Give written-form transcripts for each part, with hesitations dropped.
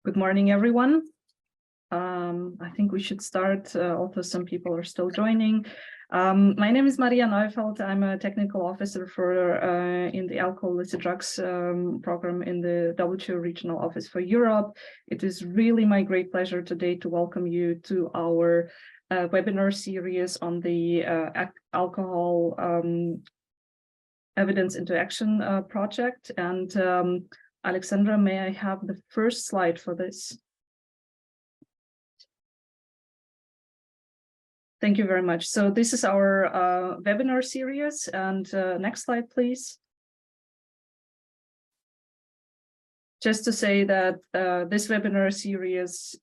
Good morning, everyone. I think we should start, although some people are still joining. My name is Maria Neufeld. I'm a technical officer in the alcohol illicit drugs program in the WHO Regional Office for Europe. It is really my great pleasure today to welcome you to our webinar series on the alcohol evidence into action project. And Alexandra, may I have the first slide for this? Thank you very much. So this is our webinar series, and next slide, please. Just to say that this webinar series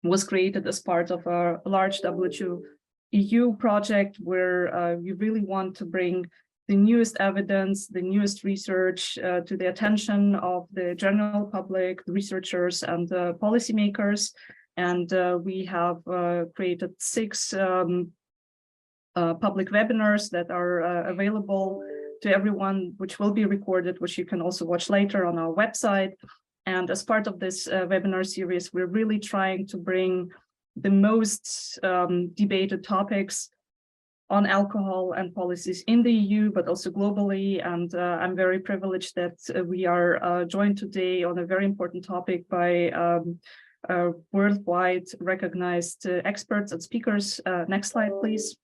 was created as part of a large WHO EU project where we really want to bring the newest evidence, the newest research to the attention of the general public, researchers, and policymakers. And we have created 6 public webinars that are available to everyone, which will be recorded, which you can also watch later on our website. And as part of this webinar series, we're really trying to bring the most debated topics on alcohol and policies in the EU, but also globally. And I'm very privileged that we are joined today on a very important topic by worldwide recognized experts and speakers. Next slide, please.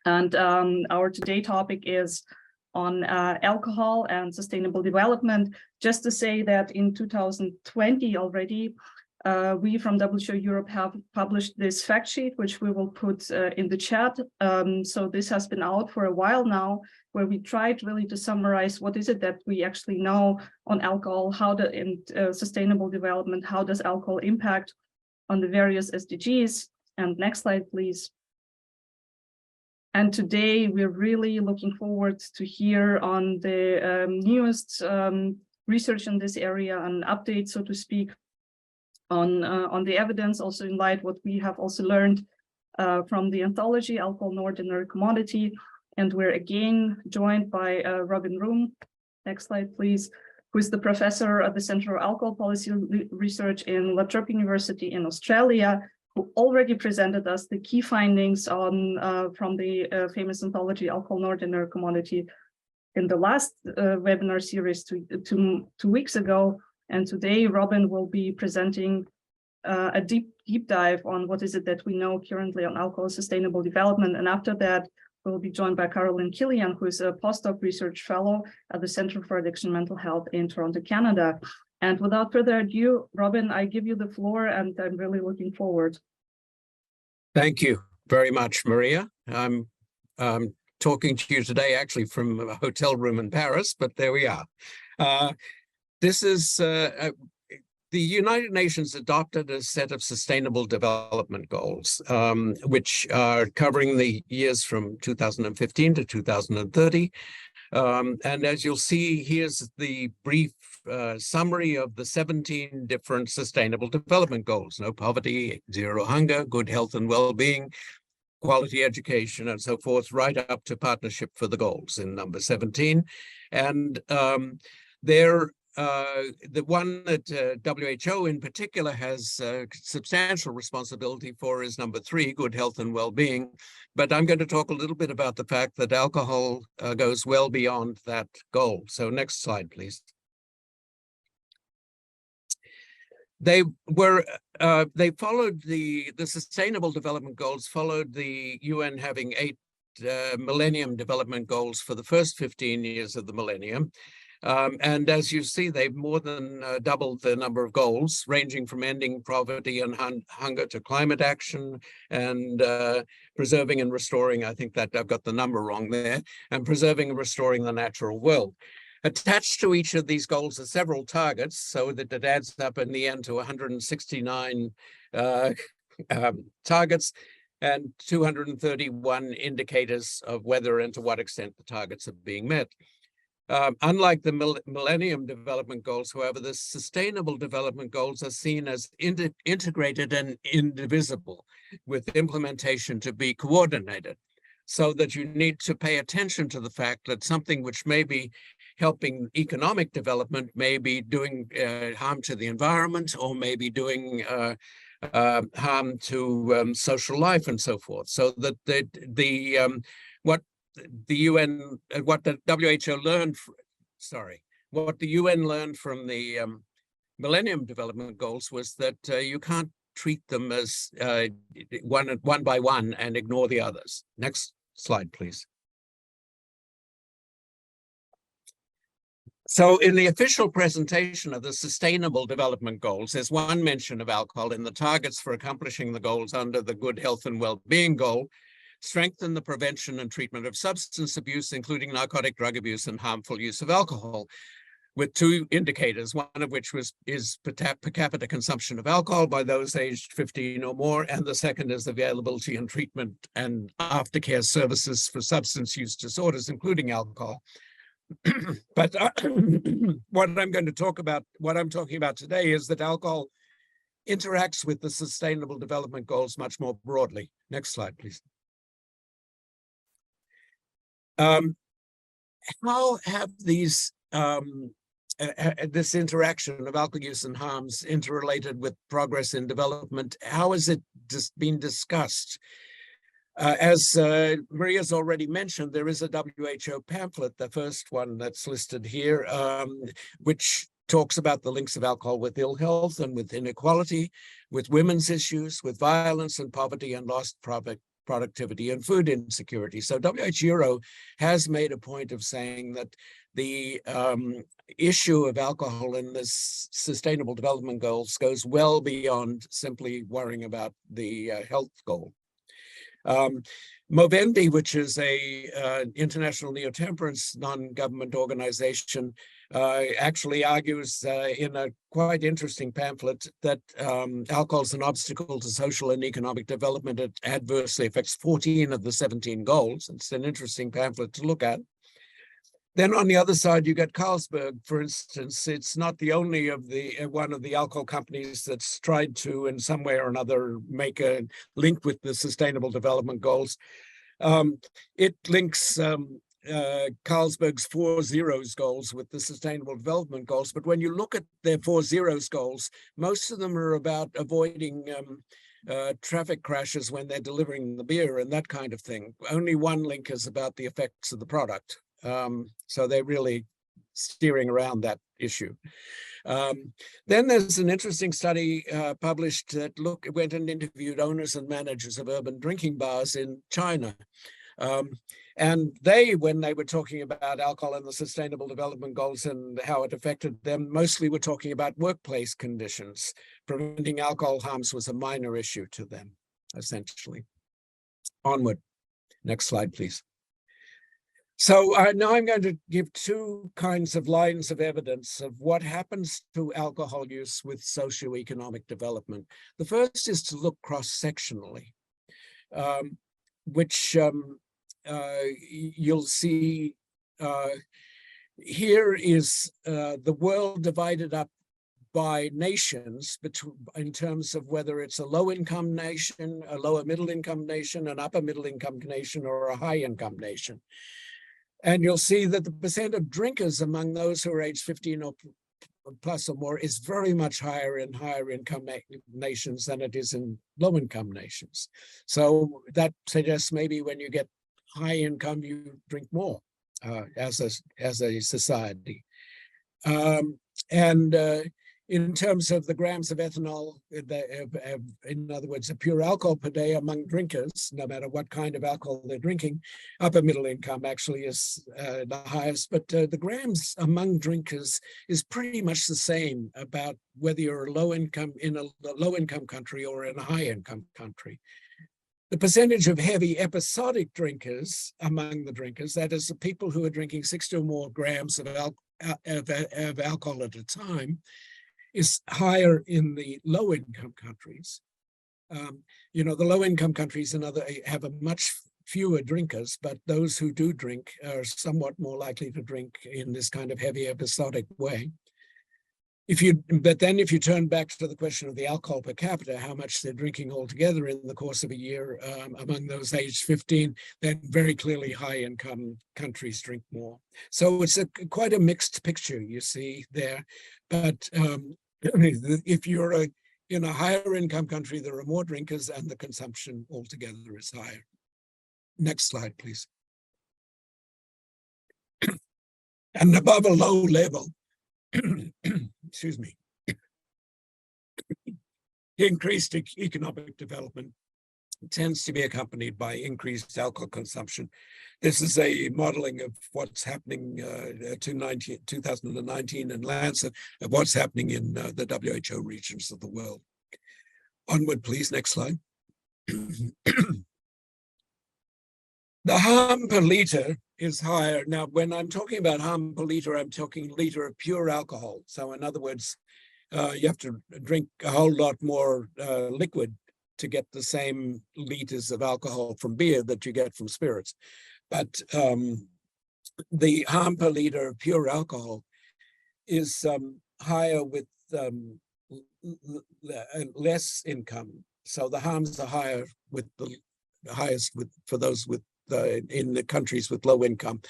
And our today topic is on alcohol and sustainable development. Just to say that in 2020 already, we from WHO Europe have published this fact sheet, which we will put in the chat. So this has been out for a while now, where we tried really to summarize what is it that we actually know on alcohol, how in sustainable development, how does alcohol impact on the various SDGs. And next slide, please. And today we're really looking forward to hear on the newest research in this area and updates, so to speak, on the evidence, also in light what we have also learned from the anthology, Alcohol an Ordinary Commodity. And we're again joined by Robin Room. Next slide, please, who is the professor at the Center for Alcohol Policy Research in La Trobe University in Australia, who already presented us the key findings on from the famous anthology, Alcohol an Ordinary Commodity, in the last webinar series two weeks ago. And today, Robin will be presenting a deep dive on what is it that we know currently on alcohol sustainable development. And after that, we'll be joined by Carolin Kilian, who is a postdoc research fellow at the Center for Addiction and Mental Health in Toronto, Canada. And without further ado, Robin, I give you the floor, and I'm really looking forward. Thank you very much, Maria. I'm talking to you today actually from a hotel room in Paris, but there we are. This is the United Nations adopted a set of sustainable development goals, which are covering the years from 2015 to 2030. And as you'll see, here's the brief summary of the 17 different sustainable development goals: no poverty, zero hunger, good health and well-being, quality education, and so forth, right up to partnership for the goals in number 17. And the one that WHO in particular has substantial responsibility for is number 3, good health and well-being. But I'm going to talk a little bit about the fact that alcohol goes well beyond that goal. So next slide, please. They followed the Sustainable Development Goals, followed the UN having 8 Millennium Development Goals for the first 15 years of the millennium. And as you see, they've more than doubled the number of goals, ranging from ending poverty and hunger to climate action and preserving and restoring, I think that I've got the number wrong there, and preserving and restoring the natural world. Attached to each of these goals are several targets, so that it adds up in the end to 169 targets and 231 indicators of whether and to what extent the targets are being met. Unlike the Millennium Development Goals, however, the Sustainable Development Goals are seen as integrated and indivisible, with implementation to be coordinated, so that you need to pay attention to the fact that something which maybe helping economic development may be doing harm to the environment, or maybe doing harm to social life and so forth. So that what the UN, what the WHO learned, what the UN learned from the Millennium Development Goals was that you can't treat them as one by one and ignore the others. Next slide, please. So in the official presentation of the Sustainable Development Goals, there's one mention of alcohol in the targets for accomplishing the goals under the Good Health and Well-being goal: strengthen the prevention and treatment of substance abuse, including narcotic drug abuse and harmful use of alcohol, with two indicators, one of which is per capita consumption of alcohol by those aged 15 or more, and the second is availability and treatment and aftercare services for substance use disorders, including alcohol. But what I'm talking about today is that alcohol interacts with the Sustainable Development Goals much more broadly. Next slide, please. How have these this interaction of alcohol use and harms interrelated with progress in development, how has it just been discussed? As Maria's already mentioned, there is a WHO pamphlet, the first one that's listed here, which talks about the links of alcohol with ill health and with inequality, with women's issues, with violence and poverty and lost productivity and food insecurity. So WHO has made a point of saying that the issue of alcohol in this Sustainable Development Goals goes well beyond simply worrying about the health goal. Movendi, which is a international neo-temperance non-government organization, actually argues in a quite interesting pamphlet that alcohol is an obstacle to social and economic development. It adversely affects 14 of the 17 goals. It's an interesting pamphlet to look at. Then on the other side, you get Carlsberg, for instance. It's not the only one of the alcohol companies that's tried to, in some way or another, make a link with the Sustainable Development Goals. It links Carlsberg's 4 zeros goals with the Sustainable Development Goals. But when you look at their 4 zeros goals, most of them are about avoiding traffic crashes when they're delivering the beer and that kind of thing. Only one link is about the effects of the product. So they're really steering around that issue. Then there's an interesting study published that went and interviewed owners and managers of urban drinking bars in China. And when they were talking about alcohol and the Sustainable Development Goals and how it affected them, mostly were talking about workplace conditions. Preventing alcohol harms was a minor issue to them, essentially. Onward. Next slide, please. So now I'm going to give two kinds of lines of evidence of what happens to alcohol use with socioeconomic development. The first is to look cross-sectionally, which you'll see here is the world divided up by nations in terms of whether it's a low-income nation, a lower middle-income nation, an upper middle-income nation, or a high-income nation. And you'll see that the percent of drinkers among those who are aged 15 or plus or more is very much higher in higher income nations than it is in low income nations. So that suggests maybe when you get high income, you drink more as a society. In terms of the grams of ethanol, in other words, a pure alcohol per day among drinkers, no matter what kind of alcohol they're drinking, upper middle income actually is the highest, but the grams among drinkers is pretty much the same about whether you're in a low income country or in a high income country. The percentage of heavy episodic drinkers among the drinkers, that is the people who are drinking 60 or more grams of alcohol at a time, is higher in the low-income countries. The low-income countries have a much fewer drinkers, but those who do drink are somewhat more likely to drink in this kind of heavy episodic way. But then if you turn back to the question of the alcohol per capita, how much they're drinking altogether in the course of a year among those aged 15, then very clearly high-income countries drink more. So it's quite a mixed picture you see there. But if you're in a higher income country, there are more drinkers and the consumption altogether is higher. Next slide, please. And above a low level, excuse me, increased economic development tends to be accompanied by increased alcohol consumption. This is a modeling of what's happening 2019 in Lancet, of what's happening in the WHO regions of the world. Onward, please, next slide. The harm per liter is higher. Now, when I'm talking about harm per liter, I'm talking liter of pure alcohol. So in other words, you have to drink a whole lot more liquid to get the same liters of alcohol from beer that you get from spirits. But the harm per liter of pure alcohol is higher with less income. So the harms are higher with the highest for those with in the countries with low income.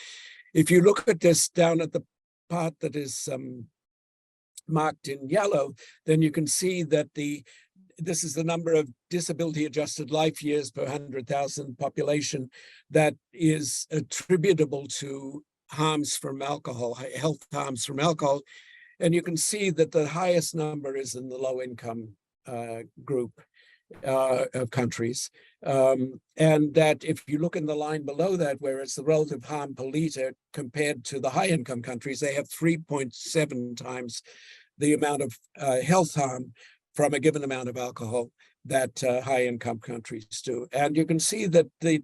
If you look at this down at the part that is marked in yellow, then you can see that this is the number of disability adjusted life years per 100,000 population that is attributable to harms from alcohol, health harms from alcohol. And you can see that the highest number is in the low income group of countries. And that if you look in the line below that, where it's the relative harm per liter compared to the high income countries, they have 3.7 times the amount of health harm from a given amount of alcohol that high income countries do. And you can see that the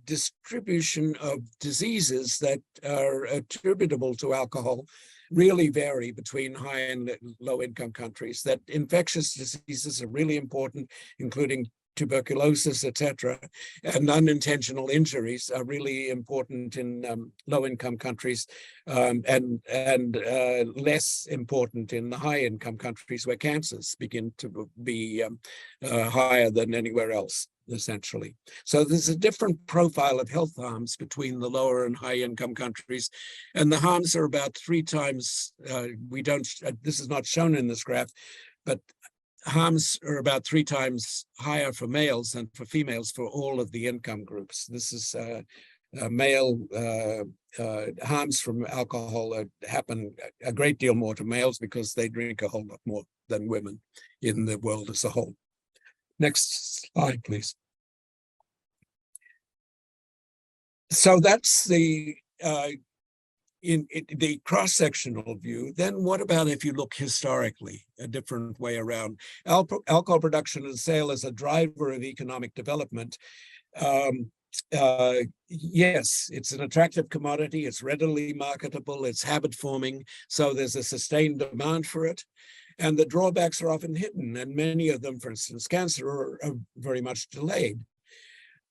distribution of diseases that are attributable to alcohol really vary between high and low income countries, that infectious diseases are really important, including tuberculosis, etc., and unintentional injuries are really important in low-income countries, and less important in the high-income countries where cancers begin to be higher than anywhere else, essentially. So there's a different profile of health harms between the lower and high-income countries, and the harms are about 3 times. This is not shown in this graph, but harms are about 3 times higher for males than for females for all of the income groups. This is male harms from alcohol happen a great deal more to males because they drink a whole lot more than women in the world as a whole. Next slide, please. So that's the in the cross-sectional view. Then what about if you look historically, a different way around? Alcohol production and sale as a driver of economic development. Yes, it's an attractive commodity, it's readily marketable, it's habit forming, so there's a sustained demand for it. And the drawbacks are often hidden, and many of them, for instance, cancer, are very much delayed.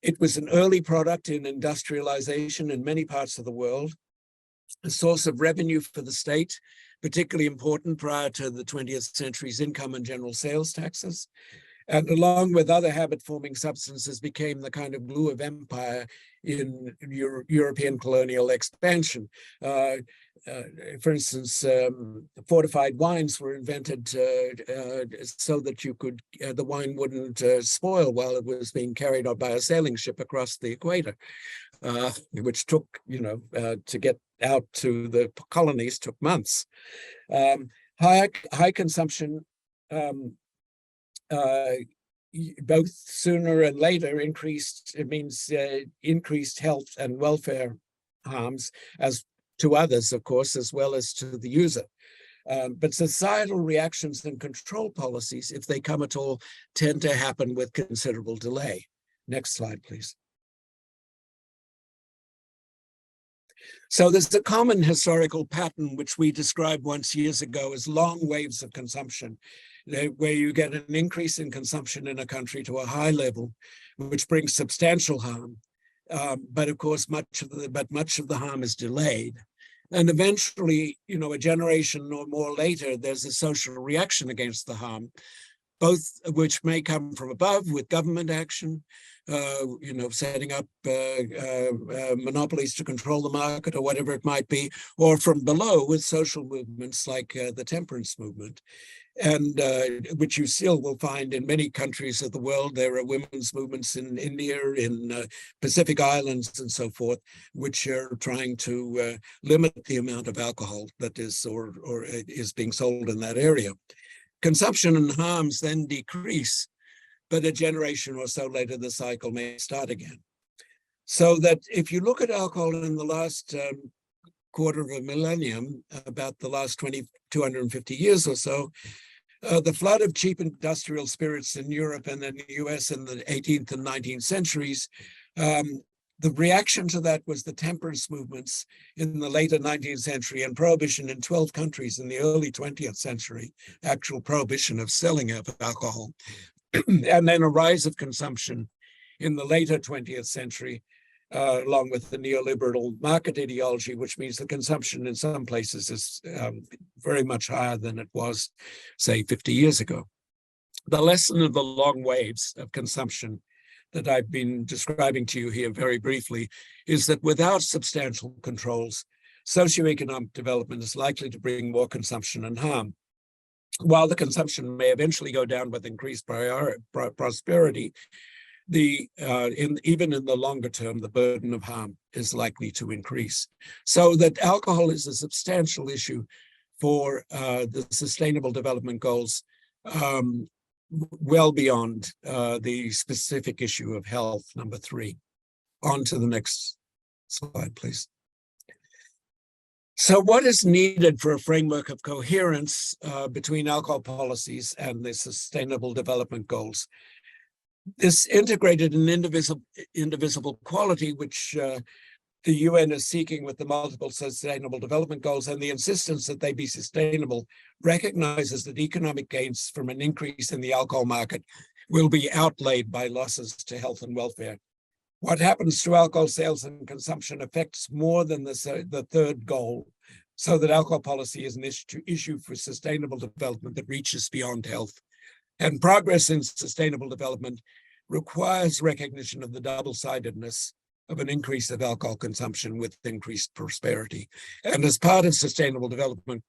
It was an early product in industrialization in many parts of the world, a source of revenue for the state, particularly important prior to the 20th century's income and general sales taxes. And along with other habit-forming substances, became the kind of glue of empire in European colonial expansion. For instance, fortified wines were invented so that the wine wouldn't spoil while it was being carried on by a sailing ship across the equator, which took, to get out to the colonies took months. High consumption, both sooner and later increased health and welfare harms as to others, of course, as well as to the user. But societal reactions and control policies, if they come at all, tend to happen with considerable delay. Next slide, please. So there's a common historical pattern, which we described once years ago as long waves of consumption, where you get an increase in consumption in a country to a high level, which brings substantial harm. But of course, much of the harm is delayed. And eventually, a generation or more later, there's a social reaction against the harm, both of which may come from above with government action, setting up monopolies to control the market or whatever it might be, or from below with social movements like the temperance movement. And which you still will find in many countries of the world. There are women's movements in India, in Pacific Islands, and so forth, which are trying to limit the amount of alcohol that is or is being sold in that area. Consumption and harms then decrease, but a generation or so later, the cycle may start again. So that if you look at alcohol in the last quarter of a millennium, about the last 250 years or so, the flood of cheap industrial spirits in Europe and in the US in the 18th and 19th centuries, the reaction to that was the temperance movements in the later 19th century and prohibition in 12 countries in the early 20th century, actual prohibition of selling of alcohol, and then a rise of consumption in the later 20th century, along with the neoliberal market ideology, which means the consumption in some places is very much higher than it was, say, 50 years ago. The lesson of the long waves of consumption that I've been describing to you here very briefly is that without substantial controls, socioeconomic development is likely to bring more consumption and harm. While the consumption may eventually go down with increased prosperity, even in the longer term, the burden of harm is likely to increase. So that alcohol is a substantial issue for the Sustainable Development Goals, well beyond the specific issue of health, number 3. On to the next slide, please. So what is needed for a framework of coherence between alcohol policies and the Sustainable Development Goals? This integrated and indivisible quality, which the UN is seeking with the multiple Sustainable Development Goals and the insistence that they be sustainable, recognizes that economic gains from an increase in the alcohol market will be outlaid by losses to health and welfare. What happens to alcohol sales and consumption affects more than the third goal, so that alcohol policy is an issue for sustainable development that reaches beyond health. And progress in sustainable development requires recognition of the double-sidedness of an increase of alcohol consumption with increased prosperity. And as part of Sustainable Development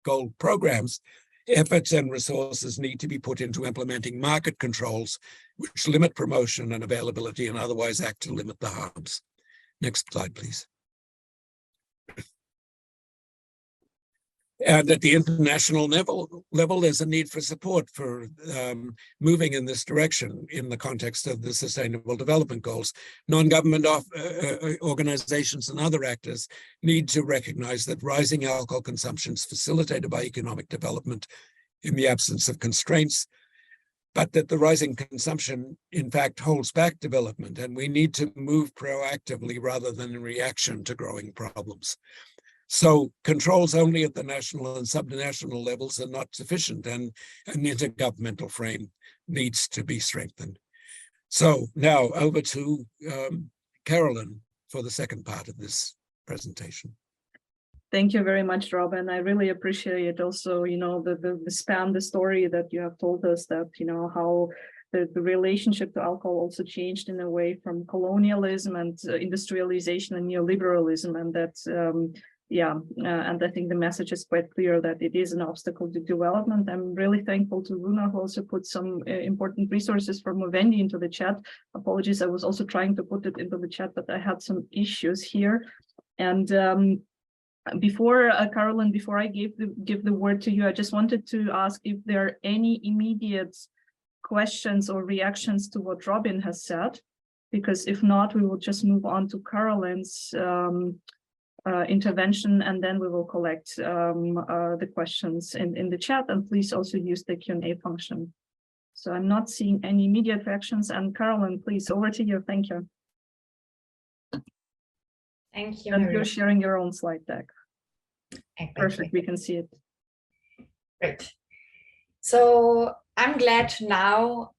Goal programs, efforts and resources need to be put into implementing market controls which limit promotion and availability and otherwise act to limit the harms. Next slide, please. And at the international level, there's a need for support for moving in this direction in the context of the Sustainable Development Goals. Non-government organizations and other actors need to recognize that rising alcohol consumption is facilitated by economic development in the absence of constraints, but that the rising consumption, in fact, holds back development, and we need to move proactively rather than in reaction to growing problems. So controls only at the national and subnational levels are not sufficient, and an intergovernmental frame needs to be strengthened. So now over to Carolin for the second part of this presentation. Thank you very much, Rob, and I really appreciate also, the span, the story that you have told us, that, how the relationship to alcohol also changed in a way from colonialism and industrialization and neoliberalism, and that and I think the message is quite clear that it is an obstacle to development. I'm really thankful to Runa, who also put some important resources for Movendi into the chat. Apologies, I was also trying to put it into the chat, but I had some issues here. And before Carolin, before I give the word to you, I just wanted to ask if there are any immediate questions or reactions to what Robin has said, because if not, we will just move on to Carolin's intervention, and then we will collect the questions in the chat, and please also use the Q&A function. So I'm not seeing any immediate reactions, and Carolin, please, over to you. Thank you. Thank you. And you're sharing your own slide deck. Exactly. Perfect, we can see it. Great. So I'm glad to now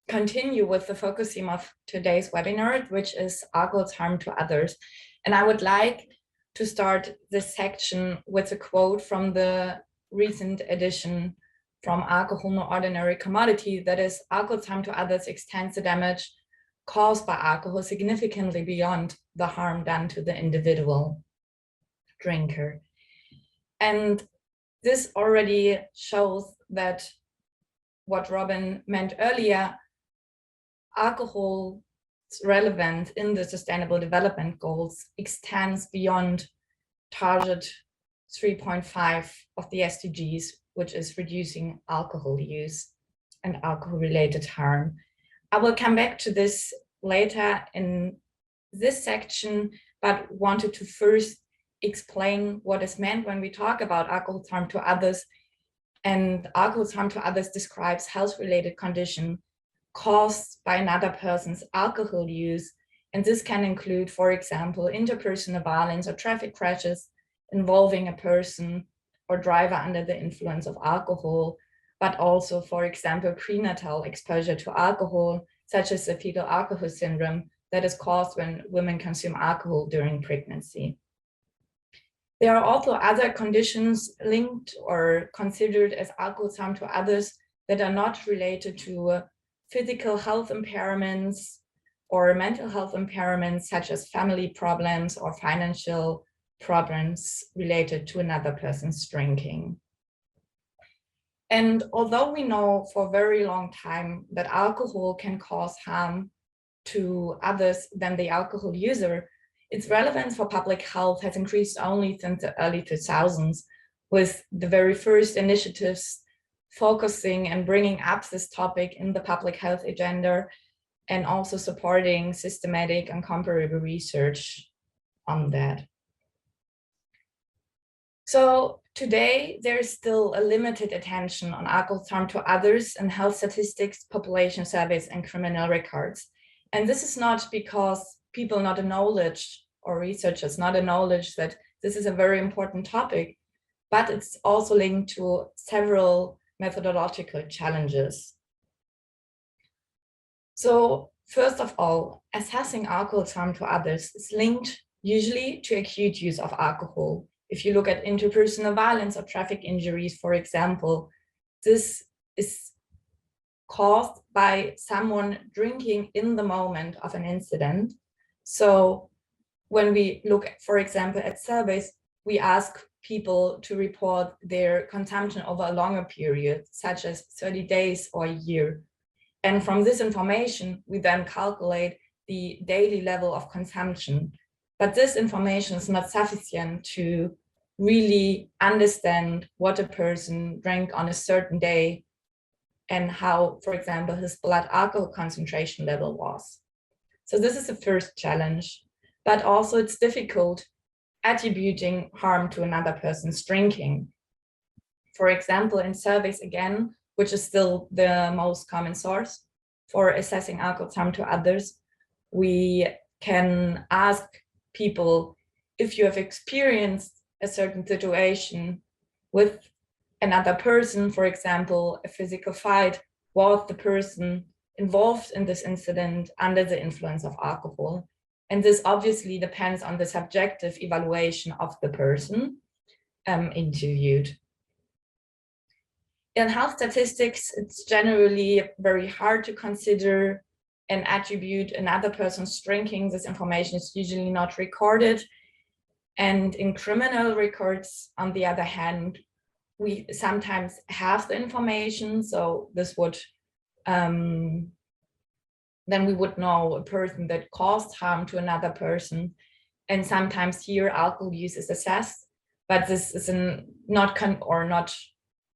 continue with the focus theme of today's webinar, which is alcohol's harm to others. And I would like to start this section with a quote from the recent edition from Alcohol, No Ordinary Commodity, that is, alcohol's harm to others extends the damage caused by alcohol significantly beyond the harm done to the individual drinker. And this already shows that what Robin meant earlier, alcohol's relevance in the Sustainable Development Goals extends beyond target 3.5 of the SDGs, which is reducing alcohol use and alcohol-related harm. I will come back to this later in this section, but wanted to first explain what is meant when we talk about alcohol's harm to others. And alcohol's harm to others describes health-related condition caused by another person's alcohol use. And this can include, for example, interpersonal violence or traffic crashes involving a person or driver under the influence of alcohol, but also, for example, prenatal exposure to alcohol, such as the fetal alcohol syndrome that is caused when women consume alcohol during pregnancy. There are also other conditions linked or considered as alcohol's harm to others that are not related to physical health impairments or mental health impairments, such as family problems or financial problems related to another person's drinking. And although we know for a very long time that alcohol can cause harm to others than the alcohol user, its relevance for public health has increased only since the early 2000s, with the very first initiatives focusing and bringing up this topic in the public health agenda, and also supporting systematic and comparable research on that. So today, there is still a limited attention on alcohol's harm to others in health statistics, population surveys, and criminal records. And this is not because people not acknowledge, or researchers not acknowledge, that this is a very important topic, but it's also linked to several methodological challenges. So first of all, assessing alcohol's harm to others is linked usually to acute use of alcohol. If you look at interpersonal violence or traffic injuries, for example, this is caused by someone drinking in the moment of an incident. So when we look, for example, at surveys, we ask people to report their consumption over a longer period, such as 30 days or a year. And from this information, we then calculate the daily level of consumption. But this information is not sufficient to really understand what a person drank on a certain day and how, for example, his blood alcohol concentration level was. So this is the first challenge, but also it's difficult attributing harm to another person's drinking. For example, in surveys again, which is still the most common source for assessing alcohol's harm to others, we can ask people if you have experienced a certain situation with another person, for example, a physical fight, was the person involved in this incident under the influence of alcohol? And this obviously depends on the subjective evaluation of the person interviewed. In health statistics, it's generally very hard to consider and attribute another person's drinking. This information is usually not recorded. And in criminal records, on the other hand, we sometimes have the information. So this would, then we would know a person that caused harm to another person. And sometimes here alcohol use is assessed, but this is not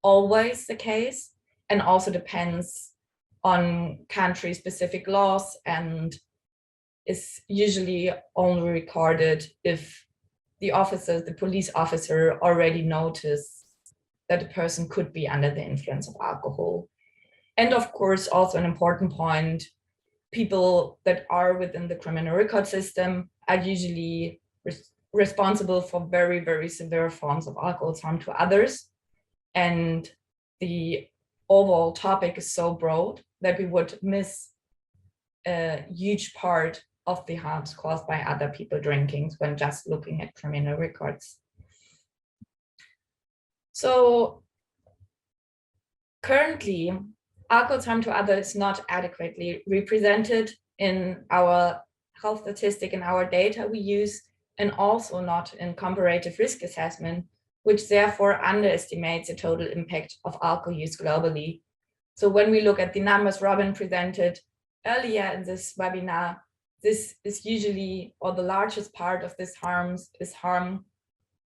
always the case, and also depends on country-specific laws, and is usually only recorded if the police officer already noticed that the person could be under the influence of alcohol. And of course, also an important point, people that are within the criminal record system are usually responsible for very, very severe forms of alcohol's harm to others. And the overall topic is so broad that we would miss a huge part of the harms caused by other people drinking when just looking at criminal records. So currently, alcohol's harm to others is not adequately represented in our health statistic and our data we use, and also not in comparative risk assessment, which therefore underestimates the total impact of alcohol use globally. So when we look at the numbers Robin presented earlier in this webinar, this is usually, or the largest part of this harms is harm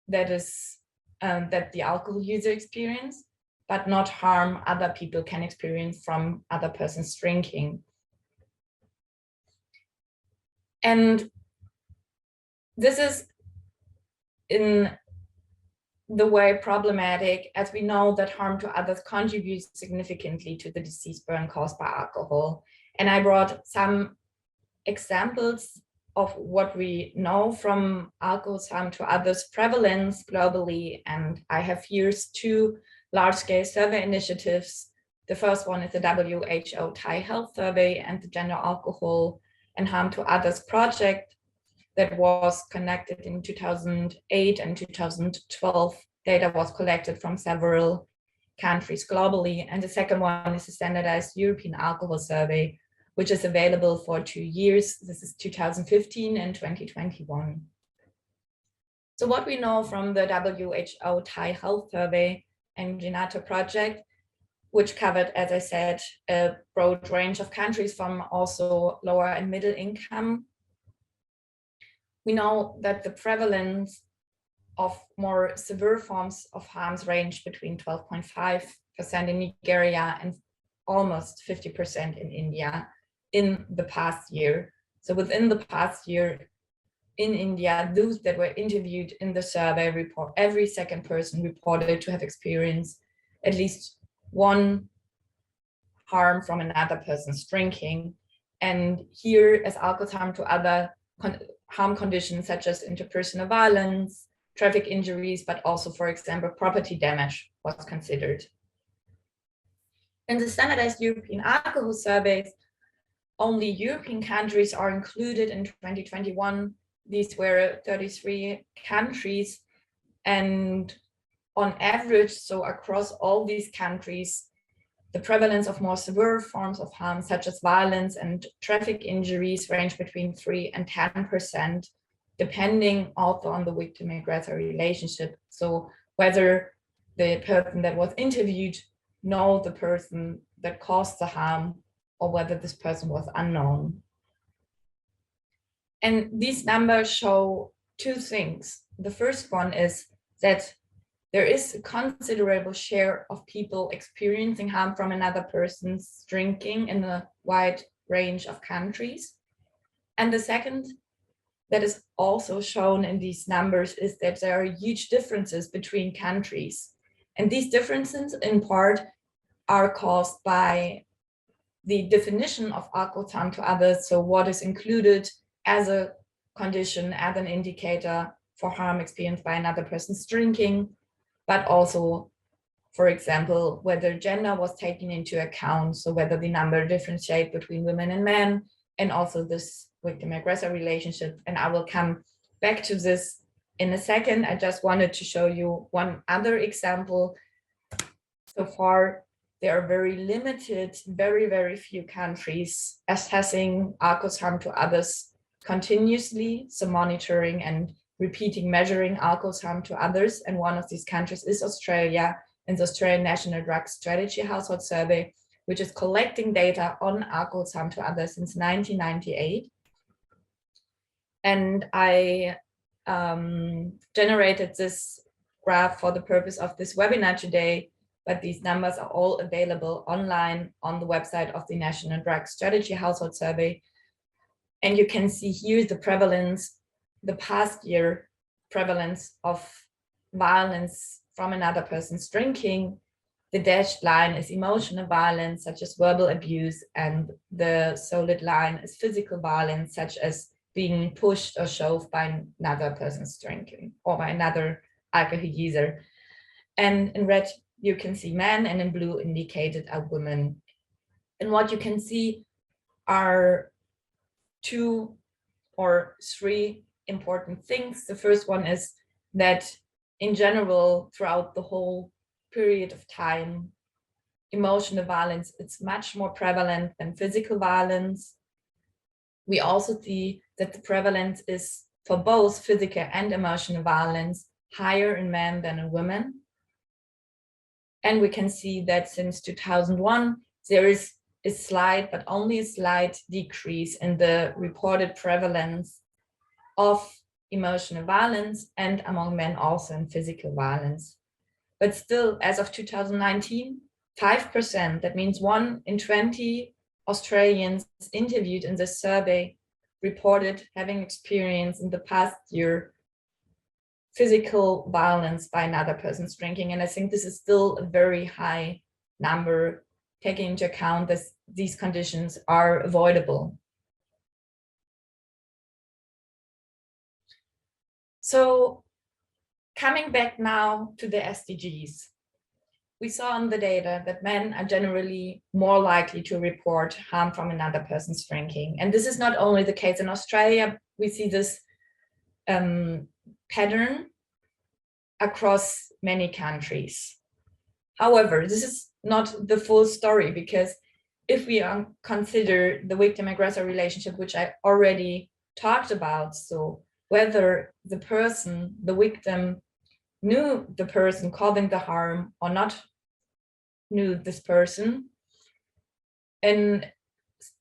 that is that the alcohol user experience, but not harm other people can experience from other persons drinking. And this is in the way problematic, as we know that harm to others contributes significantly to the disease burden caused by alcohol. And I brought some examples of what we know from alcohol's harm to others prevalence globally. And I have here two large-scale survey initiatives. The first one is the WHO Thai Health Survey and the Gender, Alcohol and Harm to Others project that was conducted in 2008 and 2012. Data was collected from several countries globally. And the second one is the Standardized European Alcohol Survey, which is available for 2 years. This is 2015 and 2021. So what we know from the WHO Thai Health Survey and Ginato project, which covered, as I said, a broad range of countries from also lower and middle income. We know that the prevalence of more severe forms of harms range between 12.5% in Nigeria and almost 50% in India in the past year. So within the past year in India, those that were interviewed in the survey report, every second person reported to have experienced at least one harm from another person's drinking. And here, as alcohol's harm to other harm conditions such as interpersonal violence, traffic injuries, but also, for example, property damage was considered. In the Standardized European Alcohol Surveys, only European countries are included in 2021. These were 33 countries, and on average, so across all these countries, the prevalence of more severe forms of harm, such as violence and traffic injuries, range between 3 and 10%, depending also on the victim-aggressor relationship. So whether the person that was interviewed know the person that caused the harm, or whether this person was unknown. And these numbers show two things. The first one is that there is a considerable share of people experiencing harm from another person's drinking in a wide range of countries. And the second that is also shown in these numbers is that there are huge differences between countries. And these differences in part are caused by the definition of alcohol's harm to others. So what is included as a condition, as an indicator for harm experienced by another person's drinking, but also, for example, whether gender was taken into account, so whether the number differentiate between women and men, and also this victim-aggressor relationship. And I will come back to this in a second. I just wanted to show you one other example. So far, there are very limited, very, very few countries assessing alcohol's harm to others continuously, so monitoring and repeating measuring alcohol's harm to others. And one of these countries is Australia, and the Australian National Drug Strategy Household Survey, which is collecting data on alcohol's harm to others since 1998. And I generated this graph for the purpose of this webinar today, but these numbers are all available online on the website of the National Drug Strategy Household Survey. And you can see here the prevalence, the past year prevalence of violence from another person's drinking. The dashed line is emotional violence, such as verbal abuse, and the solid line is physical violence, such as being pushed or shoved by another person's drinking or by another alcohol user. And in red, you can see men, and in blue indicated are women. And what you can see are two or three important things. The first one is that in general, throughout the whole period of time, emotional violence, it's much more prevalent than physical violence. We also see that the prevalence is for both physical and emotional violence higher in men than in women. And we can see that since 2001, there is a slight, but only a slight decrease in the reported prevalence of emotional violence, and among men also in physical violence. But still, as of 2019, 5%, that means 1 in 20 Australians interviewed in this survey reported having experienced in the past year physical violence by another person's drinking. And I think this is still a very high number, taking into account that these conditions are avoidable. So coming back now to the SDGs, we saw in the data that men are generally more likely to report harm from another person's drinking. And this is not only the case in Australia, we see this pattern across many countries. However, this is not the full story, because if we consider the victim-aggressor relationship, which I already talked about, so whether the person, the victim, knew the person causing the harm or not knew this person, a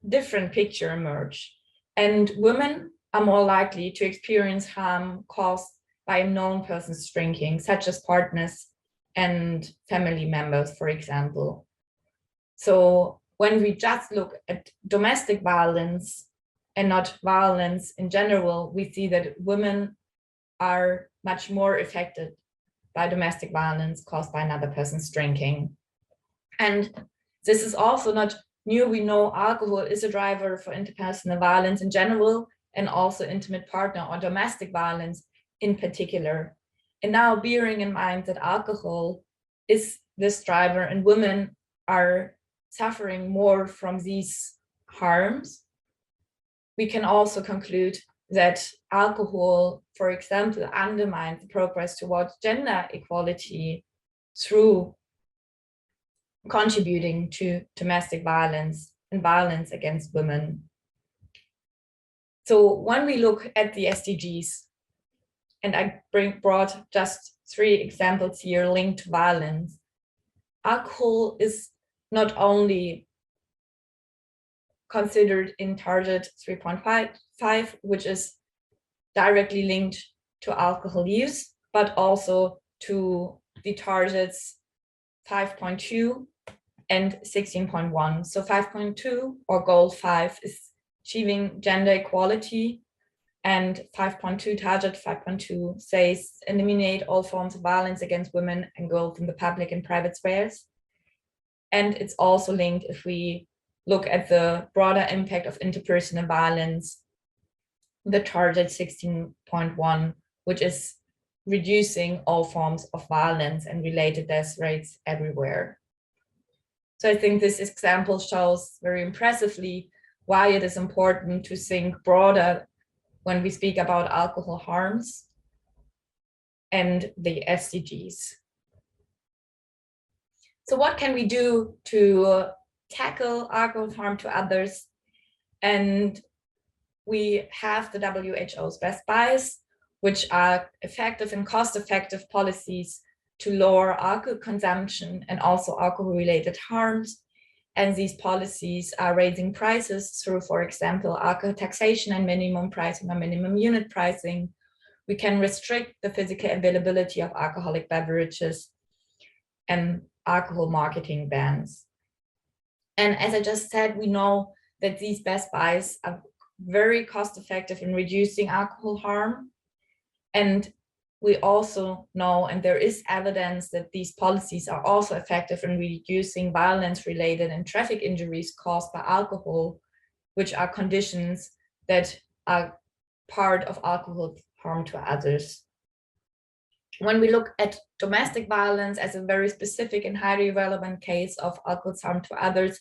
different picture emerge. And women are more likely to experience harm caused by a known person's drinking, such as partners and family members, for example. So when we just look at domestic violence and not violence in general, we see that women are much more affected by domestic violence caused by another person's drinking. And this is also not new. We know alcohol is a driver for interpersonal violence in general, and also intimate partner or domestic violence in particular. And now, bearing in mind that alcohol is this driver and women are suffering more from these harms, we can also conclude that alcohol, for example, undermines the progress towards gender equality through contributing to domestic violence and violence against women. So when we look at the SDGs, and I brought just 3 examples here linked to violence, alcohol is not only considered in target 3.5, which is directly linked to alcohol use, but also to the targets 5.2 and 16.1. So 5.2, or goal 5, is achieving gender equality, and 5.2, target 5.2, says eliminate all forms of violence against women and girls in the public and private spheres. And it's also linked, if we look at the broader impact of interpersonal violence, the target 16.1, which is reducing all forms of violence and related death rates everywhere. So I think this example shows very impressively why it is important to think broader when we speak about alcohol harms and the SDGs. So what can we do to tackle alcohol harm to others? And we have the WHO's best buys, which are effective and cost-effective policies to lower alcohol consumption and also alcohol-related harms. And these policies are raising prices through, for example, alcohol taxation and minimum pricing or minimum unit pricing. We can restrict the physical availability of alcoholic beverages and alcohol marketing bans. And as I just said, we know that these best buys are very cost-effective in reducing alcohol harm. And we also know, and there is evidence, that these policies are also effective in reducing violence-related and traffic injuries caused by alcohol, which are conditions that are part of alcohol harm to others. When we look at domestic violence as a very specific and highly relevant case of alcohol harm to others,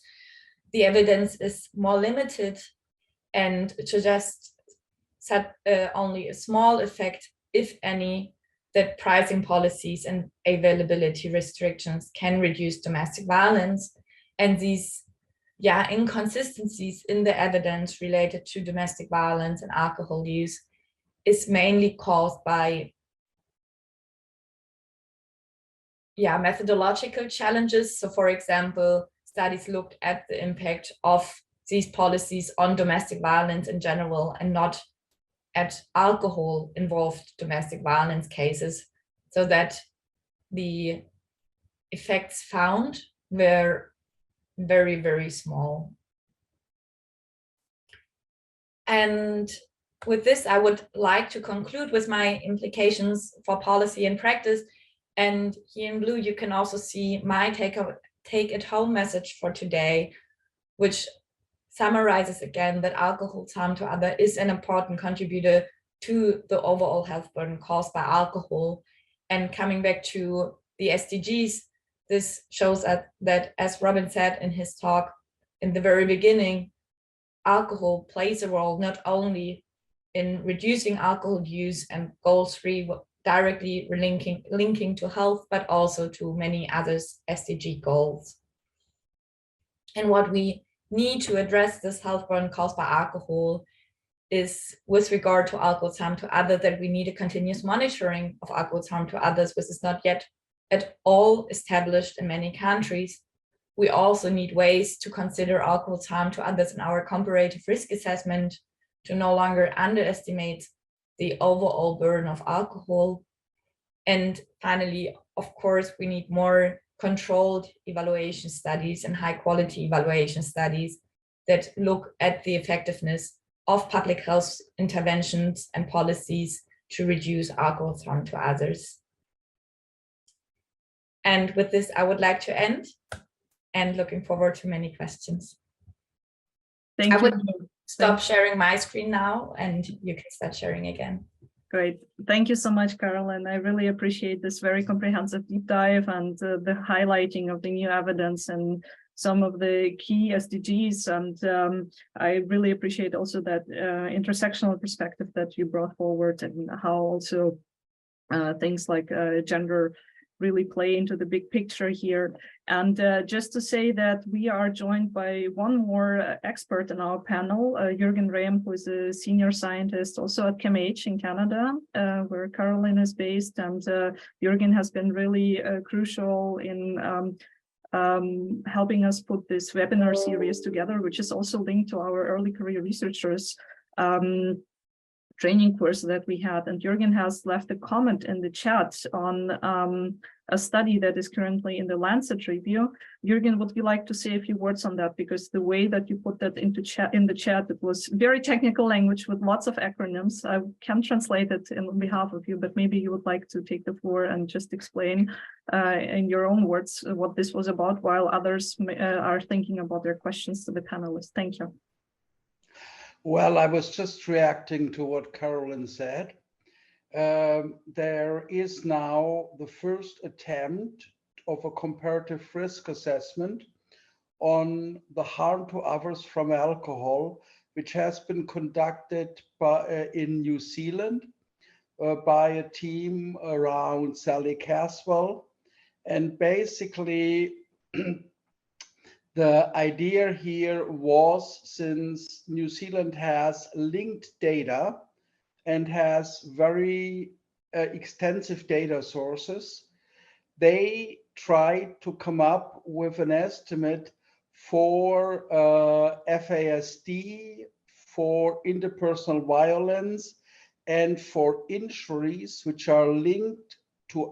the evidence is more limited. And to just only a small effect, if any, that pricing policies and availability restrictions can reduce domestic violence. And these inconsistencies in the evidence related to domestic violence and alcohol use is mainly caused by methodological challenges. So for example, studies looked at the impact of these policies on domestic violence in general and not at alcohol involved domestic violence cases, so that the effects found were very, very small. And with this, I would like to conclude with my implications for policy and practice. And here in blue, you can also see my take it home message for today, which summarizes again that alcohol's harm to others is an important contributor to the overall health burden caused by alcohol. And coming back to the SDGs, this shows that, as Robin said in his talk in the very beginning, alcohol plays a role not only in reducing alcohol use and goal 3 directly linking to health, but also to many other SDG goals. And what we need to address this health burden caused by alcohol is, with regard to alcohol's harm to others, that we need a continuous monitoring of alcohol's harm to others, which is not yet at all established in many countries. We also need ways to consider alcohol's harm to others in our comparative risk assessment to no longer underestimate the overall burden of alcohol. And finally, of course, we need more controlled evaluation studies and high quality evaluation studies that look at the effectiveness of public health interventions and policies to reduce alcohol's harm to others. And with this, I would like to end, and looking forward to many questions. Thank you. I would stop sharing my screen now, and you can start sharing again. Great. Thank you so much, Carolin. I really appreciate this very comprehensive deep dive and the highlighting of the new evidence and some of the key SDGs. And I really appreciate also that intersectional perspective that you brought forward, and how also things like gender really play into the big picture here. And just to say that we are joined by one more expert in our panel, Jürgen Rehm, who is a senior scientist also at CAMH in Canada, where Carolin is based. And Jürgen has been really crucial in helping us put this webinar series together, which is also linked to our early career researchers training course that we had. And Jürgen has left a comment in the chat on a study that is currently in the Lancet review. Jürgen, would you like to say a few words on that? Because the way that you put that in the chat, it was very technical language with lots of acronyms. I can translate it on behalf of you, but maybe you would like to take the floor and just explain in your own words what this was about, while others are thinking about their questions to the panelists. Thank you. Well, I was just reacting to what Carolin said. There is now the first attempt of a comparative risk assessment on the harm to others from alcohol, which has been conducted in New Zealand by a team around Sally Caswell. And basically, the idea here was, since New Zealand has linked data and has very extensive data sources, they tried to come up with an estimate for FASD, for interpersonal violence, and for injuries which are linked to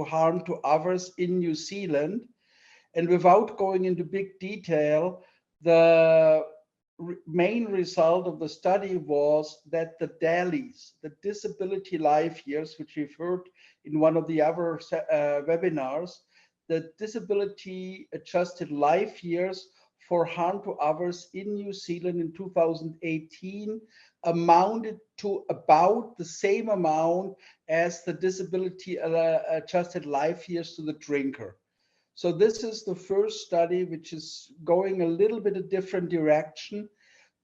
harm to others in New Zealand. And without going into big detail, the main result of the study was that the DALYs, the disability life years, which we've heard in one of the other webinars, the disability adjusted life years for harm to others in New Zealand in 2018 amounted to about the same amount as the disability adjusted life years to the drinker. So this is the first study which is going a little bit a different direction,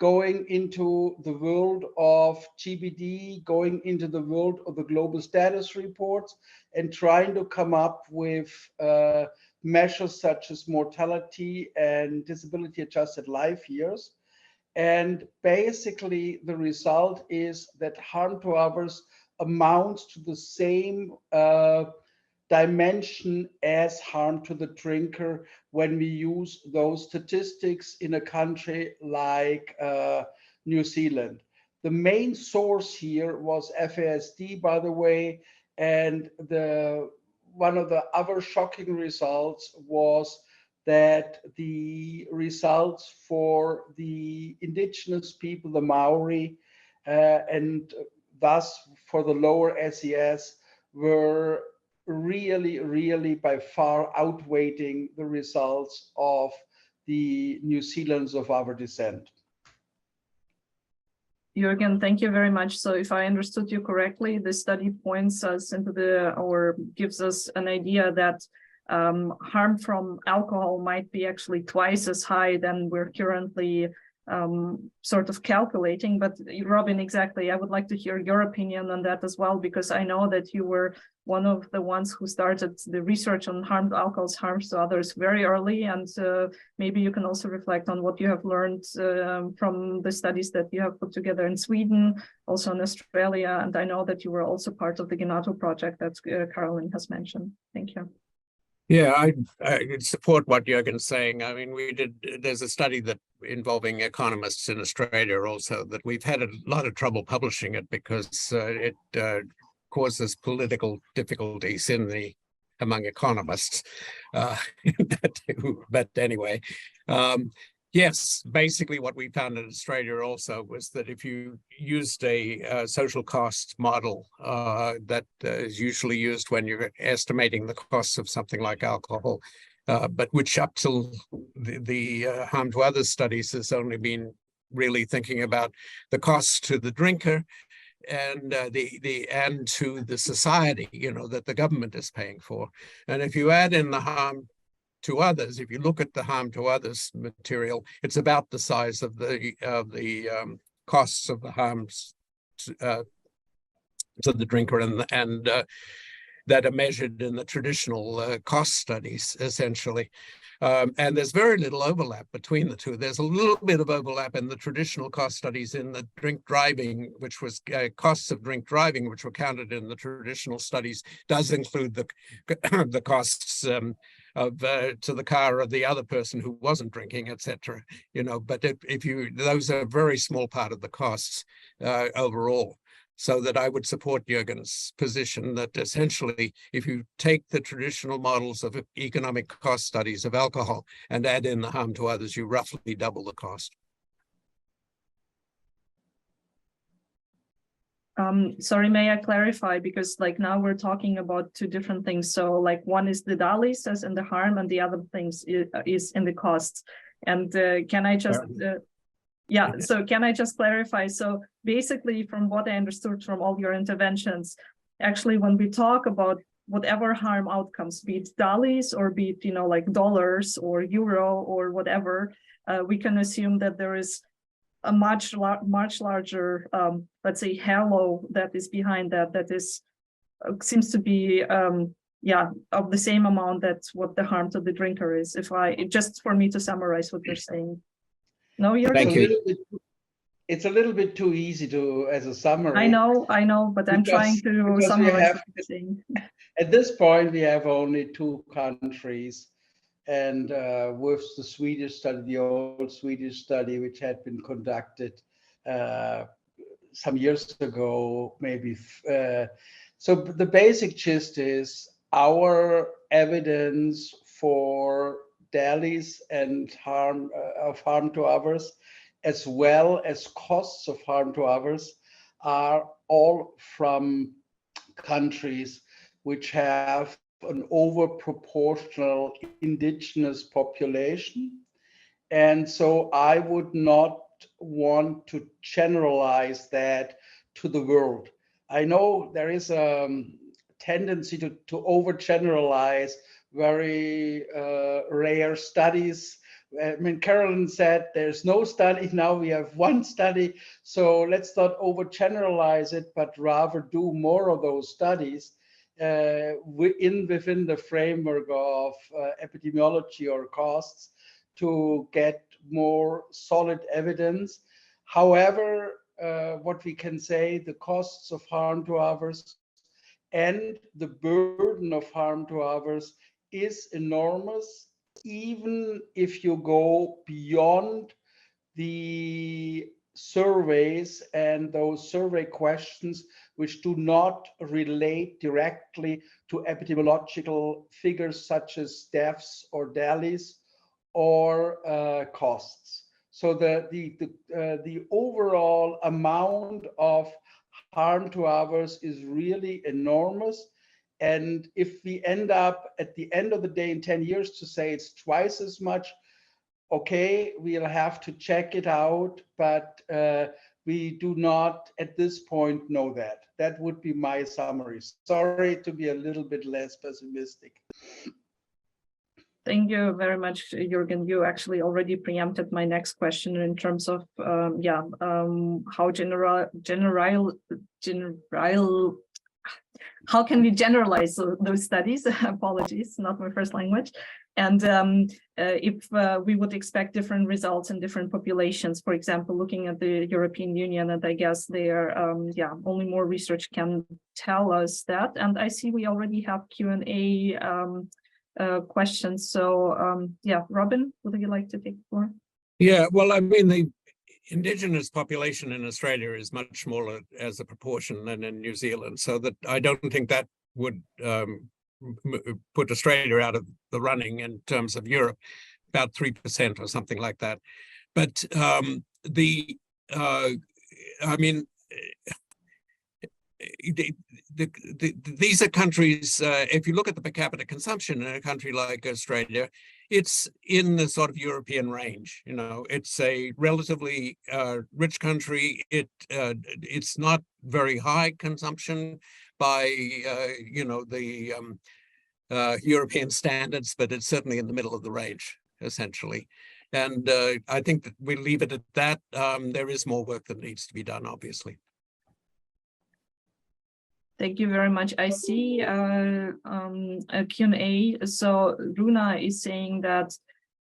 going into the world of GBD, going into the world of the global status reports, and trying to come up with measures such as mortality and disability adjusted life years. And basically the result is that harm to others amounts to the same dimension as harm to the drinker when we use those statistics in a country like New Zealand. The main source here was FASD, by the way, and one of the other shocking results was that the results for the indigenous people, the Maori, and thus for the lower SES, were really by far outweighing the results of the New Zealanders of our descent. Jürgen, thank you very much. So if I understood you correctly, the study points us into or gives us an idea that harm from alcohol might be actually twice as high than we're currently sort of calculating. But Robin, exactly, I would like to hear your opinion on that as well, because I know that you were one of the ones who started the research on alcohol's harms to others very early, and maybe you can also reflect on what you have learned from the studies that you have put together in Sweden, also in Australia, and I know that you were also part of the Ginato project that Carolin has mentioned. Thank you. Yeah, I support what Jürgen's saying. I mean, there's a study that involving economists in Australia also that we've had a lot of trouble publishing it because it causes political difficulties among economists. But anyway, yes, basically what we found in Australia also was that if you used a social cost model that is usually used when you're estimating the costs of something like alcohol, but which up till the harm to others studies has only been really thinking about the costs to the drinker and and to the society, that the government is paying for. And if you add in the harm to others, if you look at the harm to others material, it's about the size of the costs of the harms to the drinker, and that are measured in the traditional cost studies, essentially. And there's very little overlap between the two. There's a little bit of overlap in the traditional cost studies in the drink driving, which was costs of drink driving, which were counted in the traditional studies, does include the costs to the car of the other person who wasn't drinking, etc. But those are a very small part of the costs overall. So that I would support Jürgen's position that essentially, if you take the traditional models of economic cost studies of alcohol and add in the harm to others, you roughly double the cost. Sorry, may I clarify? Because now we're talking about two different things. So one is the DALYs as in the harm, and the other things is in the costs. And can I just... Yeah, so can I just clarify? So basically, from what I understood from all your interventions, actually, when we talk about whatever harm outcomes, be it DALYs or be it, like dollars or euro or whatever, we can assume that there is a much larger, let's say, halo that is behind that is seems to be, of the same amount that's what the harm to the drinker is. Just for me to summarize what you're saying. No, you're Thank you. It's a little bit too easy as a summary. I know, but I'm trying to summarize what you're saying. At this point, we have only two countries, and with the Swedish study, the old Swedish study, which had been conducted some years ago, maybe. So the basic gist is our evidence for DALYs and harm to others, as well as costs of harm to others, are all from countries which have an overproportional indigenous population. And so I would not want to generalize that to the world. I know there is a tendency to overgeneralize very rare studies I mean, Carolin said there's no study. Now we have one study. So let's not overgeneralize it, but rather do more of those studies within the framework of epidemiology or costs to get more solid evidence. However, what we can say, the costs of harm to others and the burden of harm to others is enormous, even if you go beyond the surveys and those survey questions which do not relate directly to epidemiological figures such as deaths or DALYs or costs. So the overall amount of harm to others is really enormous. And if we end up at the end of the day in 10 years to say it's twice as much, okay, we'll have to check it out, but we do not at this point know that. That would be my summary. Sorry to be a little bit less pessimistic. Thank you very much, Jürgen. You actually already preempted my next question in terms of how how can we generalize those studies? Apologies, not my first language. And if we would expect different results in different populations, for example, looking at the European Union, and I guess there, only more research can tell us that. And I see we already have Q&A questions. So Robin, would you like to take the floor? Yeah, well, I mean, the indigenous population in Australia is much smaller as a proportion than in New Zealand, so that I don't think that would put Australia out of the running in terms of Europe, about 3% or something like that. But these are countries, if you look at the per capita consumption in a country like Australia, it's in the sort of European range. You know, it's a relatively rich country. It's not very high consumption by the European standards, but it's certainly in the middle of the range, essentially. And I think that we leave it at that. There is more work that needs to be done, obviously. Thank you very much. I see a Q&A. So Runa is saying that,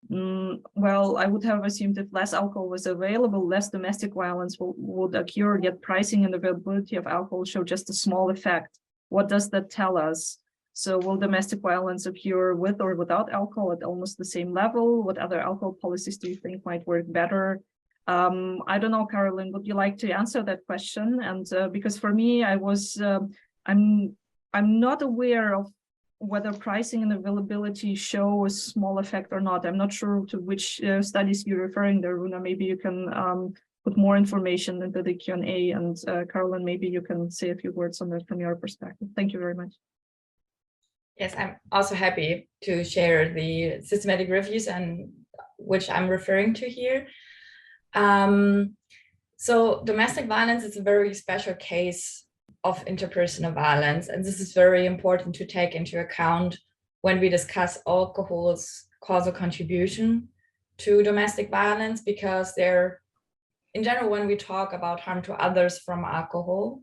well, I would have assumed if less alcohol was available, less domestic violence would occur, yet pricing and availability of alcohol show just a small effect. What does that tell us? So will domestic violence occur with or without alcohol at almost the same level? What other alcohol policies do you think might work better? I don't know, Carolin, would you like to answer that question? And because for me, I'm not aware of whether pricing and availability show a small effect or not. I'm not sure to which studies you're referring there, Runa. Maybe you can put more information into the Q&A, and Carolin, maybe you can say a few words on that from your perspective. Thank you very much. Yes, I'm also happy to share the systematic reviews and which I'm referring to here. So domestic violence is a very special case of interpersonal violence, and this is very important to take into account when we discuss alcohol's causal contribution to domestic violence, because in general, when we talk about harm to others from alcohol,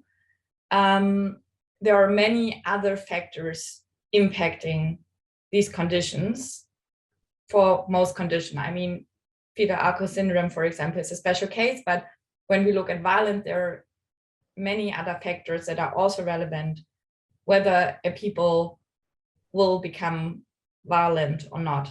there are many other factors impacting these conditions. For most conditions, I mean, fetal alcohol syndrome, for example, is a special case, but when we look at violence, there are many other factors that are also relevant, whether a people will become violent or not.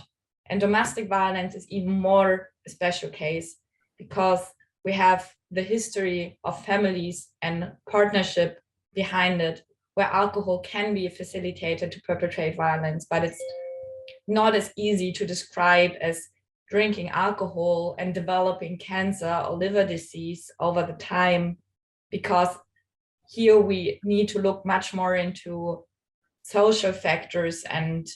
And domestic violence is even more a special case because we have the history of families and partnership behind it, where alcohol can be facilitated to perpetrate violence, but it's not as easy to describe as drinking alcohol and developing cancer or liver disease over the time, because here we need to look much more into social factors and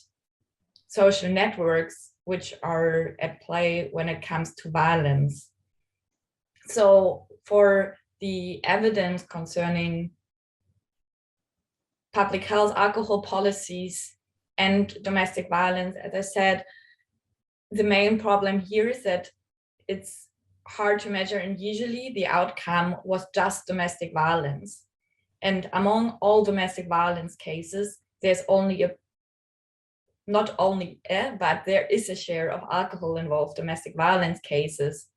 social networks which are at play when it comes to violence. So for the evidence concerning public health, alcohol policies, and domestic violence, as I said, the main problem here is that it's hard to measure, and usually the outcome was just domestic violence. And among all domestic violence cases, there's only but there is a share of alcohol involved domestic violence cases.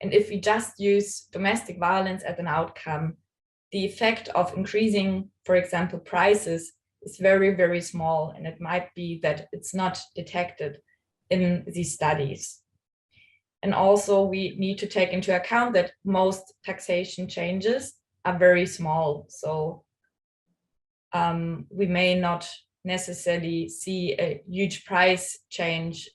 And if we just use domestic violence as an outcome, the effect of increasing, for example, prices is very, very small. And it might be that it's not detected in these studies. And also we need to take into account that most taxation changes are very small. So we may not necessarily see a huge price change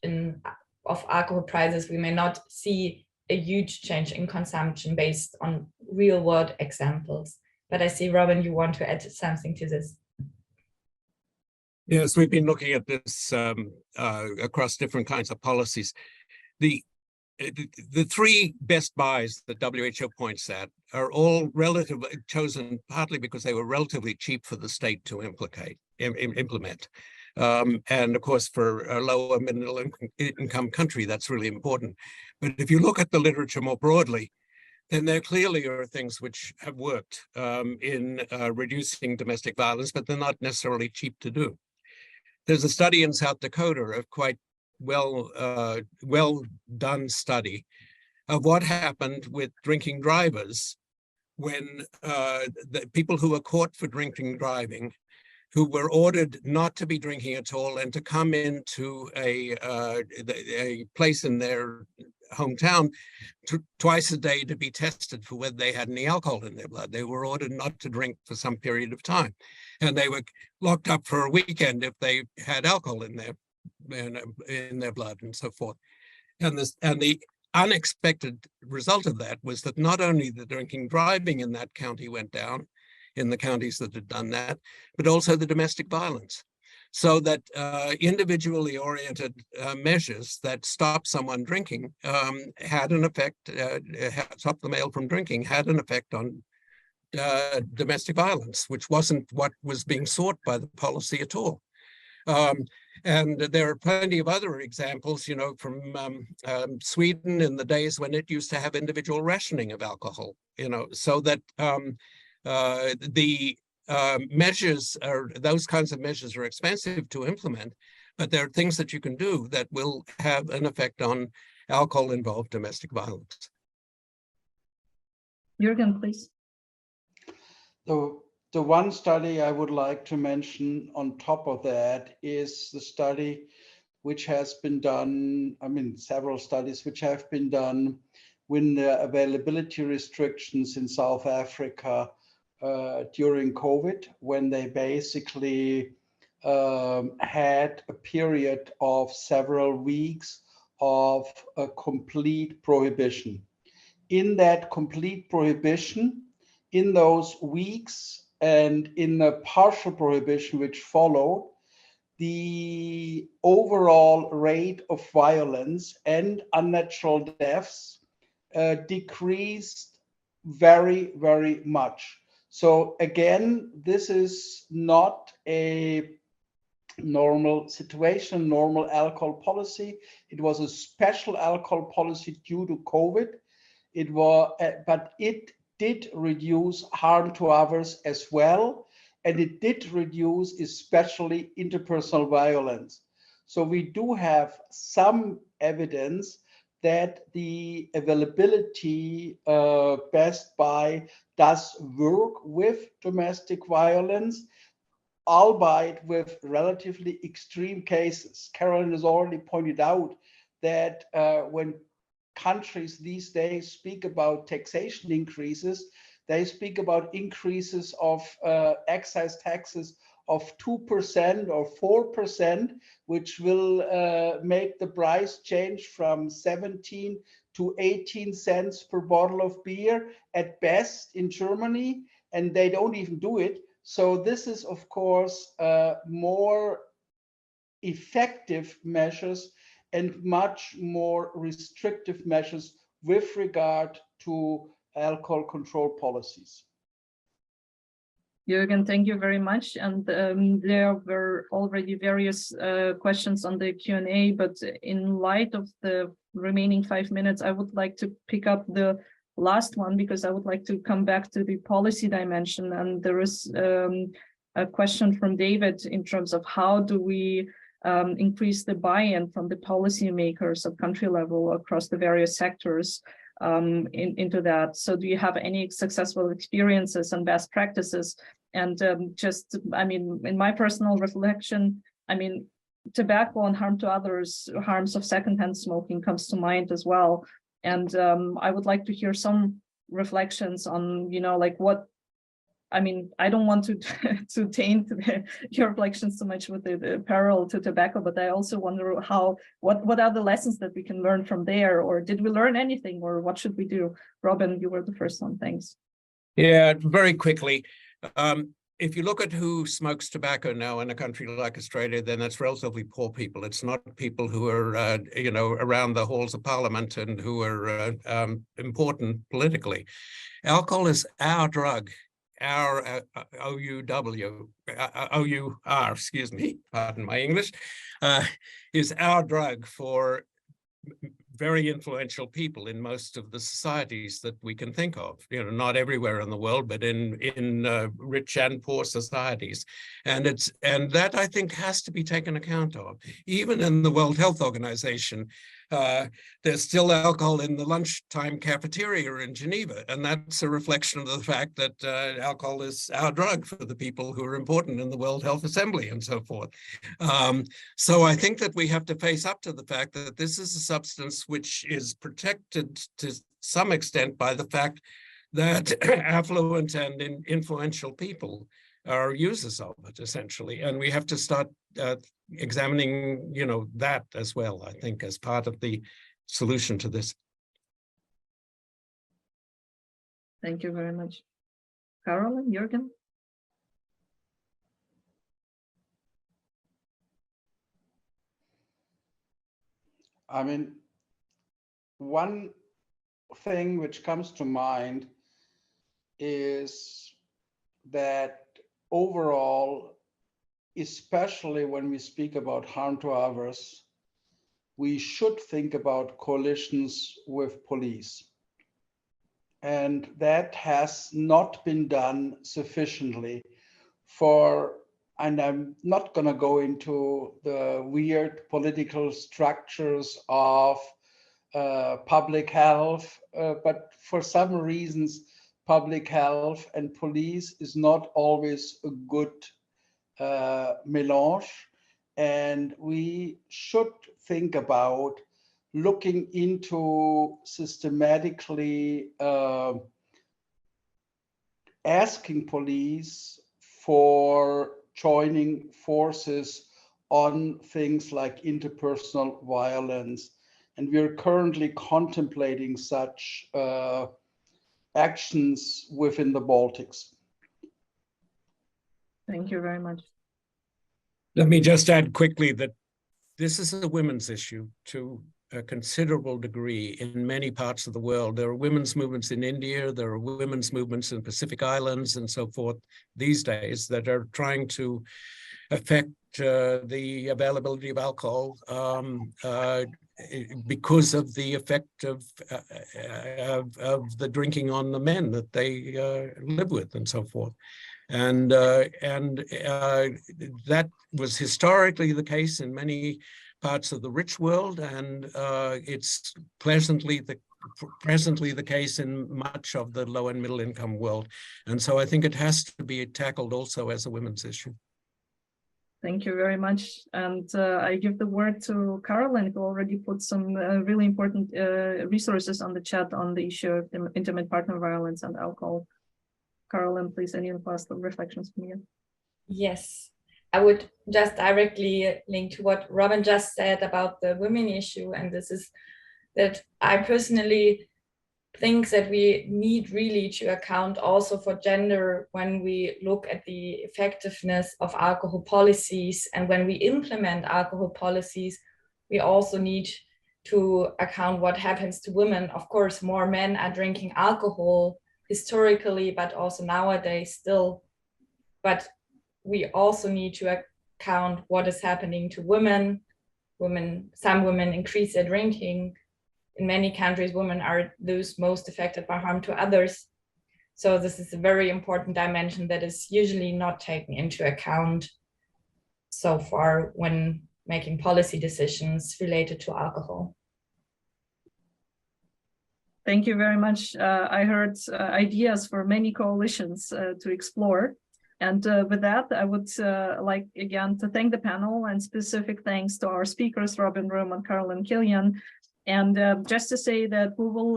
of alcohol prices. We may not see a huge change in consumption based on real world examples. But I see, Robin, you want to add something to this. Yes, we've been looking at this across different kinds of policies. The three best buys that WHO points at are all relatively chosen partly because they were relatively cheap for the state to implement. And of course, for a lower middle income country, that's really important. But if you look at the literature more broadly, then there clearly are things which have worked in reducing domestic violence, but they're not necessarily cheap to do. There's a study in South Dakota, a quite well done study of what happened with drinking drivers when the people who were caught for drinking driving, who were ordered not to be drinking at all and to come into a place in their hometown twice a day to be tested for whether they had any alcohol in their blood. They were ordered not to drink for some period of time, and they were locked up for a weekend if they had alcohol in their blood and so forth. And the unexpected result of that was that not only the drinking driving in that county went down, in the counties that had done that, but also the domestic violence. So that individually oriented measures that stop someone drinking had an effect, stop the male from drinking, had an effect on domestic violence, which wasn't what was being sought by the policy at all. And there are plenty of other examples, you know, from Sweden in the days when it used to have individual rationing of alcohol, you know, so that measures are, those kinds of measures are expensive to implement, but there are things that you can do that will have an effect on alcohol-involved domestic violence. Jürgen, please. The one study I would like to mention on top of that is the study which has been done, I mean, several studies which have been done when the availability restrictions in South Africa during COVID, when they basically had a period of several weeks of a complete prohibition. In that complete prohibition, in those weeks and in the partial prohibition which followed, the overall rate of violence and unnatural deaths decreased very, very much. So again, this is not a normal situation, normal alcohol policy. It was a special alcohol policy due to COVID. It was, but it did reduce harm to others as well, and it did reduce especially interpersonal violence. So we do have some evidence that the availability Best Buy does work with domestic violence, albeit with relatively extreme cases. Carolin has already pointed out that when countries these days speak about taxation increases, they speak about increases of excise taxes of 2% or 4%, which will make the price change from 17 to 18 cents per bottle of beer at best in Germany, and they don't even do it. So this is, of course, more effective measures and much more restrictive measures with regard to alcohol control policies. Jürgen, thank you very much. And there were already various questions on the Q&A, but in light of the remaining 5 minutes, I would like to pick up the last one because I would like to come back to the policy dimension. And there is a question from David in terms of how do we increase the buy-in from the policymakers at country level across the various sectors into that. So do you have any successful experiences and best practices? And just, I mean, in my personal reflection, I mean, tobacco and harm to others, harms of secondhand smoking comes to mind as well. And I would like to hear some reflections on, you know, like what, I mean, I don't want to taint your reflections so much with the parallel to tobacco, but I also wonder what are the lessons that we can learn from there, or did we learn anything, or what should we do? Robin, you were the first one, thanks. Yeah, very quickly. If you look at who smokes tobacco now in a country like Australia, then that's relatively poor people. It's not people who are, you know, around the halls of parliament and who are important politically. Alcohol is our drug. Our O-U-R, excuse me, pardon my English, is our drug for very influential people in most of the societies that we can think of, you know, not everywhere in the world, but in rich and poor societies. And that I think has to be taken account of. Even in the World Health Organization, there's still alcohol in the lunchtime cafeteria in Geneva. And that's a reflection of the fact that alcohol is our drug for the people who are important in the World Health Assembly and so forth. So I think that we have to face up to the fact that this is a substance which is protected to some extent by the fact that affluent and influential people are users of it, essentially. And we have to start examining, you know, that as well, I think, as part of the solution to this. Thank you very much. Carolin, Jürgen? I mean, one thing which comes to mind is that overall, especially when we speak about harm to others, we should think about coalitions with police. And that has not been done sufficiently and I'm not going to go into the weird political structures of public health, but for some reasons, public health and police is not always a good melange. And we should think about looking into systematically asking police for joining forces on things like interpersonal violence. And we are currently contemplating such actions within the Baltics. Thank you very much. Let me just add quickly that this is a women's issue to a considerable degree in many parts of the world. There are women's movements in India, there are women's movements in Pacific Islands and so forth these days that are trying to affect the availability of alcohol because of the effect of the drinking on the men that they live with and so forth. And that was historically the case in many parts of the rich world, and it's presently the case in much of the low and middle income world. And so I think it has to be tackled also as a women's issue. Thank you very much. And I give the word to Carolin, who already put some really important resources on the chat on the issue of intimate partner violence and alcohol. Carolin, please, any last reflections from you? Yes, I would just directly link to what Robin just said about the women issue. And this is that I personally think that we need really to account also for gender when we look at the effectiveness of alcohol policies. And when we implement alcohol policies, we also need to account what happens to women. Of course, more men are drinking alcohol historically, but also nowadays still but we also need to account what is happening to women. Some women increase their drinking. In many countries, women are those most affected by harm to others. So this is a very important dimension that is usually not taken into account so far when making policy decisions related to alcohol. Thank you very much. I heard ideas for many coalitions to explore. And with that, I would like again to thank the panel, and specific thanks to our speakers, Robin Room and Carolin Kilian. And just to say that we will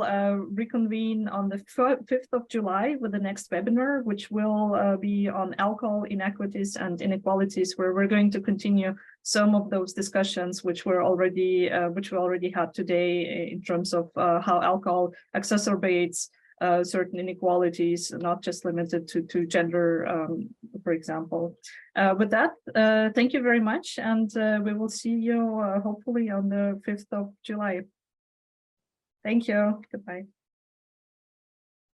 reconvene on the 5th of July with the next webinar, which will be on alcohol inequities and inequalities, where we're going to continue some of those discussions which we already had today in terms of how alcohol exacerbates certain inequalities, not just limited to gender, for example. With that, thank you very much, and we will see you hopefully on the 5th of July. Thank you. Goodbye.